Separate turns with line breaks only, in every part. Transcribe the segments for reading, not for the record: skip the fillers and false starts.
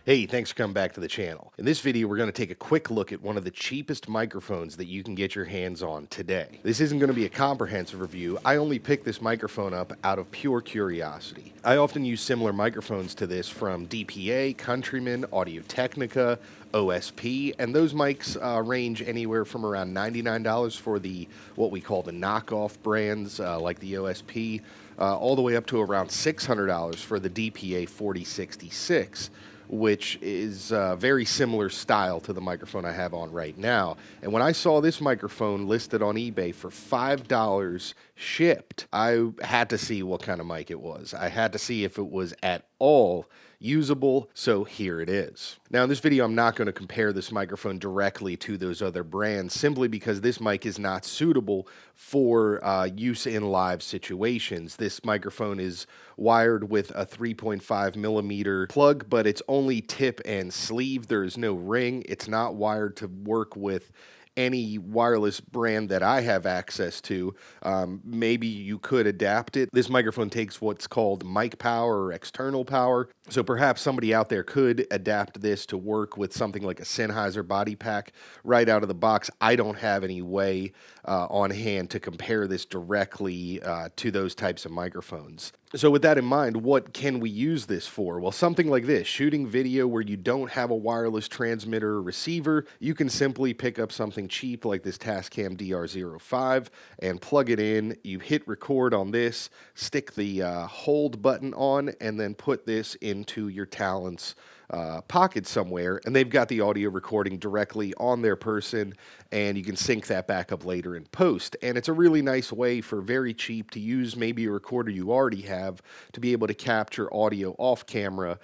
Hey, thanks for coming back to the channel. In this video, we're going to take a quick look at one of the cheapest microphones that you can get your hands on today. This isn't going to be a comprehensive review. I only picked this microphone up out of pure curiosity. I often use similar microphones to this from DPA, Countryman, Audio-Technica, OSP, and those mics range anywhere from around $99 for the what we call the knockoff brands like the OSP, all the way up to around $600 for the DPA 4066. Which is very similar style to the microphone I have on right now. And when I saw this microphone listed on eBay for $5 shipped, I had to see what kind of mic it was. I had to see if it was at all usable, so here it is. Now in this video, I'm not going to compare this microphone directly to those other brands simply because this mic is not suitable for use in live situations. This microphone is wired with a 3.5 millimeter plug, but it's only tip and sleeve. There is no ring. It's not wired to work with any wireless brand that I have access to. Maybe you could adapt it. This microphone takes what's called mic power or external power. So perhaps somebody out there could adapt this to work with something like a Sennheiser body pack right out of the box. I don't have any way on hand to compare this directly to those types of microphones. So with that in mind, what can we use this for? Well, something like this, shooting video where you don't have a wireless transmitter or receiver, you can simply pick up something cheap like this Tascam DR05 and plug it in. You hit record on this, stick the hold button on, and then put this into your Talon's pocket somewhere, and they've got the audio recording directly on their person, and you can sync that back up later in post. And it's a really nice way for very cheap to use maybe a recorder you already have to be able to capture audio off camera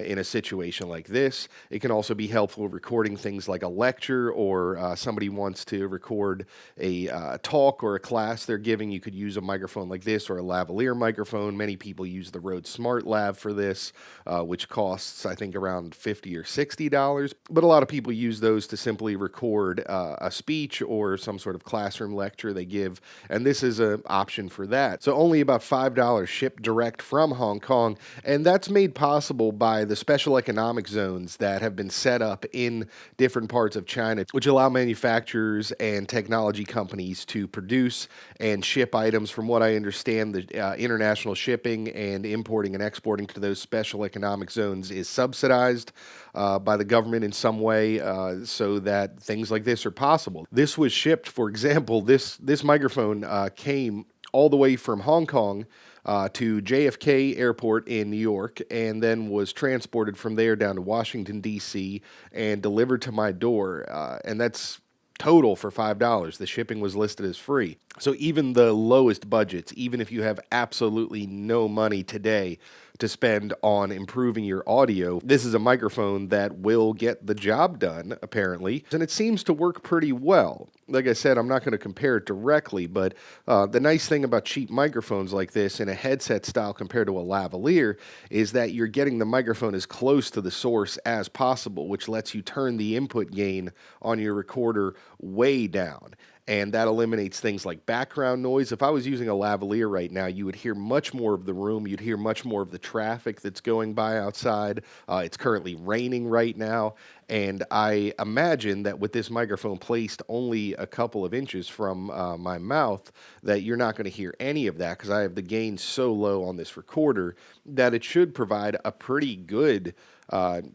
in a situation like this. It can also be helpful recording things like a lecture or somebody wants to record a talk or a class they're giving. You could use a microphone like this or a lavalier microphone. Many people use the Rode Smart Lav for this, which costs, I think, around $50 or $60, but a lot of people use those to simply record a speech or some sort of classroom lecture they give, and this is an option for that. So only about $5 shipped direct from Hong Kong, and that's made possible by the special economic zones that have been set up in different parts of China, which allow manufacturers and technology companies to produce and ship items. From what I understand, the international shipping and importing and exporting to those special economic zones is subsidized by the government in some way so that things like this are possible. This was shipped, for example, this microphone came all the way from Hong Kong to JFK Airport in New York, and then was transported from there down to Washington, D.C., and delivered to my door, and that's total for $5. The shipping was listed as free. So even the lowest budgets, even if you have absolutely no money today to spend on improving your audio, this is a microphone that will get the job done, apparently, and it seems to work pretty well. Like I said, I'm not going to compare it directly, but the nice thing about cheap microphones like this in a headset style compared to a lavalier is that you're getting the microphone as close to the source as possible, which lets you turn the input gain on your recorder way down. And that eliminates things like background noise. If I was using a lavalier right now, you would hear much more of the room. You'd hear much more of the traffic that's going by outside. It's currently raining right now. And I imagine that with this microphone placed only a couple of inches from my mouth, that you're not going to hear any of that because I have the gain so low on this recorder that it should provide a pretty good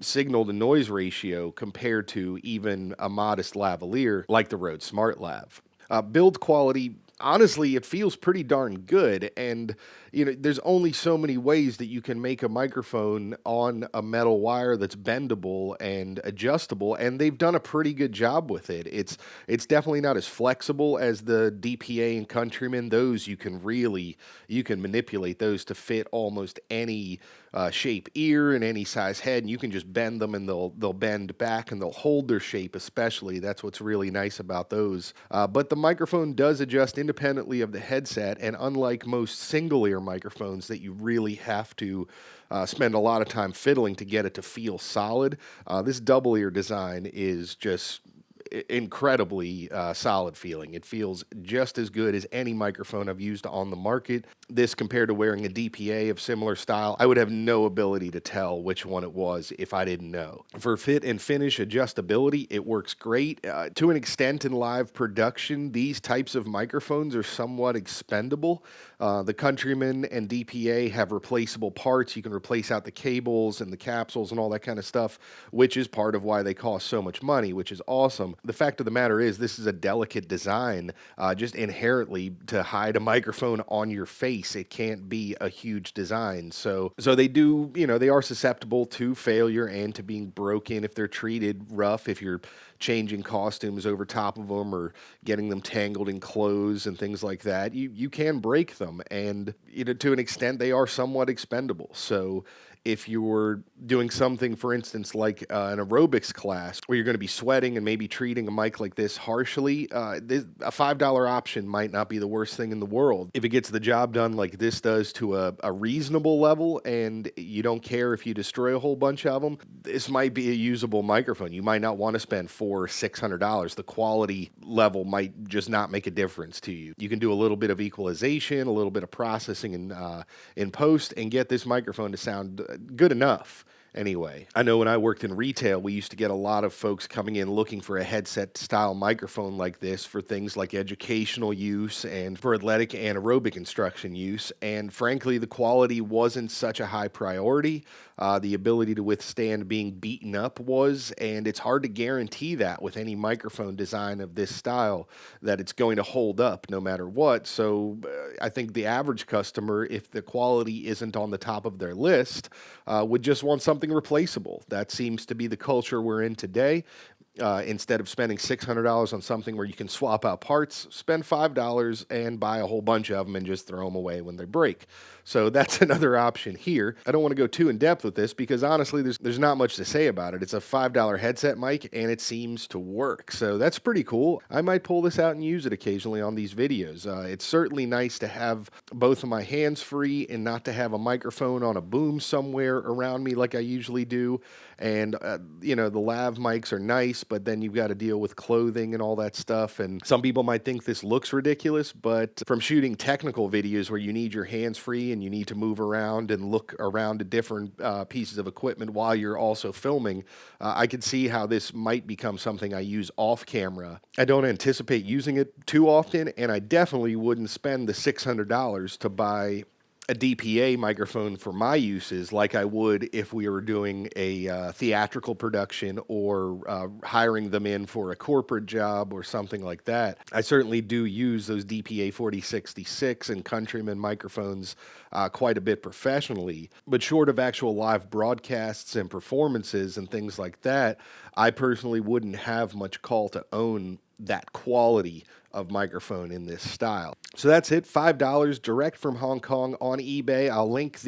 signal to noise ratio compared to even a modest lavalier like the Rode Smart Lav. Build quality, honestly, it feels pretty darn good, and there's only so many ways that you can make a microphone on a metal wire that's bendable and adjustable, and they've done a pretty good job with it. It's definitely not as flexible as the DPA and Countryman. Those you can manipulate those to fit almost any shape ear and any size head, and you can just bend them and they'll bend back and they'll hold their shape. Especially, that's what's really nice about those. But the microphone does adjust independently of the headset, and unlike most single ear microphones that you really have to spend a lot of time fiddling to get it to feel solid, this double ear design is just incredibly solid feeling. It feels just as good as any microphone I've used on the market. this compared to wearing a DPA of similar style, I would have no ability to tell which one it was if I didn't know. For fit and finish adjustability, it works great. To an extent in live production, these types of microphones are somewhat expendable. The Countryman and DPA have replaceable parts. You can replace out the cables and the capsules and all that kind of stuff, which is part of why they cost so much money, which is awesome. The fact of the matter is, this is a delicate design, just inherently to hide a microphone on your face. It can't be a huge design. So they do, they are susceptible to failure and to being broken if they're treated rough, if you're changing costumes over top of them or getting them tangled in clothes and things like that. You can break them, and to an extent they are somewhat expendable. So if you were doing something, for instance, like an aerobics class where you're going to be sweating and maybe treating a mic like this harshly, a $5 option might not be the worst thing in the world. If it gets the job done like this does to a reasonable level and you don't care if you destroy a whole bunch of them, this might be a usable microphone. You might not want to spend $400 or $600. The quality level might just not make a difference to you. You can do a little bit of equalization, a little bit of processing in post, and get this microphone to sound good enough. Anyway, I know when I worked in retail, we used to get a lot of folks coming in looking for a headset style microphone like this for things like educational use and for athletic and aerobic instruction use. And frankly, the quality wasn't such a high priority. The ability to withstand being beaten up was, and it's hard to guarantee that with any microphone design of this style, that it's going to hold up no matter what. So I think the average customer, if the quality isn't on the top of their list, would just want something replaceable. That seems to be the culture we're in today. Instead of spending $600 on something where you can swap out parts, spend $5 and buy a whole bunch of them and just throw them away when they break. So that's another option here. I don't want to go too in depth with this because honestly, there's not much to say about it. It's a $5 headset mic and it seems to work. So that's pretty cool. I might pull this out and use it occasionally on these videos. It's certainly nice to have both of my hands free and not to have a microphone on a boom somewhere around me like I usually do. And, the lav mics are nice, but then you've got to deal with clothing and all that stuff. And some people might think this looks ridiculous, but from shooting technical videos where you need your hands free and you need to move around and look around at different pieces of equipment while you're also filming, I could see how this might become something I use off camera. I don't anticipate using it too often, and I definitely wouldn't spend the $600 to buy a DPA microphone for my uses like I would if we were doing a theatrical production or hiring them in for a corporate job or something like that. I certainly do use those DPA 4066 and Countryman microphones quite a bit professionally, but short of actual live broadcasts and performances and things like that, I personally wouldn't have much call to own that quality of microphone in this style. So that's it, $5 direct from Hong Kong on eBay. I'll link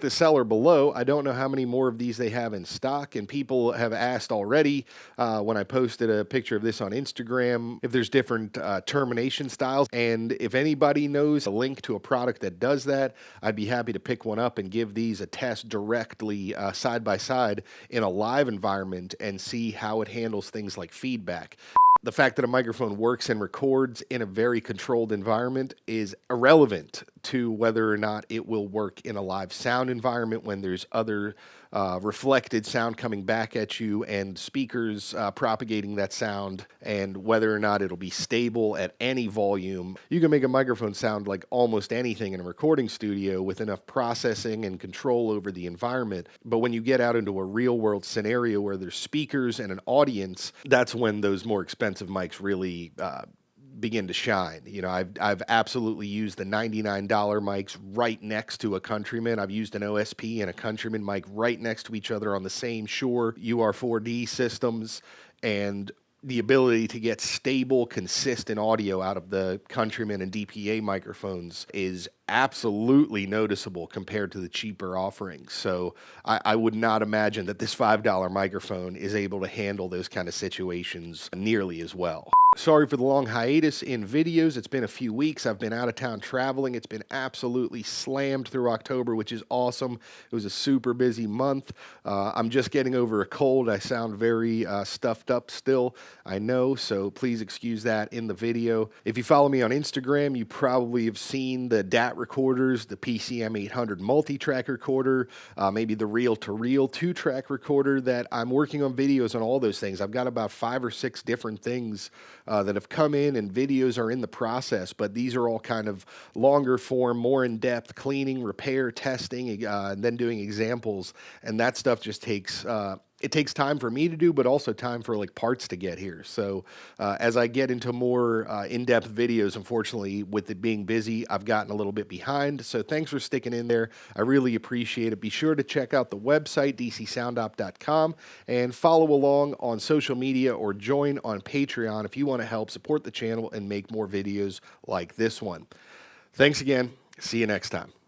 the seller below. I don't know how many more of these they have in stock, and people have asked already when I posted a picture of this on Instagram if there's different termination styles, and if anybody knows a link to a product that does that, I'd be happy to pick one up and give these a test directly side by side in a live environment and see how it handles things like feedback. The fact that a microphone works and records in a very controlled environment is irrelevant to whether or not it will work in a live sound environment when there's other reflected sound coming back at you and speakers propagating that sound, and whether or not it'll be stable at any volume. You can make a microphone sound like almost anything in a recording studio with enough processing and control over the environment. But when you get out into a real world scenario where there's speakers and an audience, that's when those more expensive mics really begin to shine. I've absolutely used the $99 mics right next to a Countryman. I've used an OSP and a Countryman mic right next to each other on the same Shure UR4D systems, and the ability to get stable, consistent audio out of the Countryman and DPA microphones is absolutely noticeable compared to the cheaper offerings. So I would not imagine that this $5 microphone is able to handle those kind of situations nearly as well. Sorry for the long hiatus in videos. It's been a few weeks. I've been out of town traveling. It's been absolutely slammed through October, which is awesome. It was a super busy month. I'm just getting over a cold. I sound very stuffed up still, I know, so please excuse that in the video. If you follow me on Instagram, you probably have seen the DAT recorders, the PCM 800 multi-track recorder, maybe the reel-to-reel 2-track recorder that I'm working on videos on all those things. I've got about 5 or 6 different things that have come in, and videos are in the process, but these are all kind of longer form, more in-depth cleaning, repair, testing, and then doing examples, and that stuff just takes it takes time for me to do, but also time for like parts to get here. So as I get into more in-depth videos, unfortunately, with it being busy, I've gotten a little bit behind. So thanks for sticking in there. I really appreciate it. Be sure to check out the website, DcSoundOp.com, and follow along on social media or join on Patreon if you want to help support the channel and make more videos like this one. Thanks again. See you next time.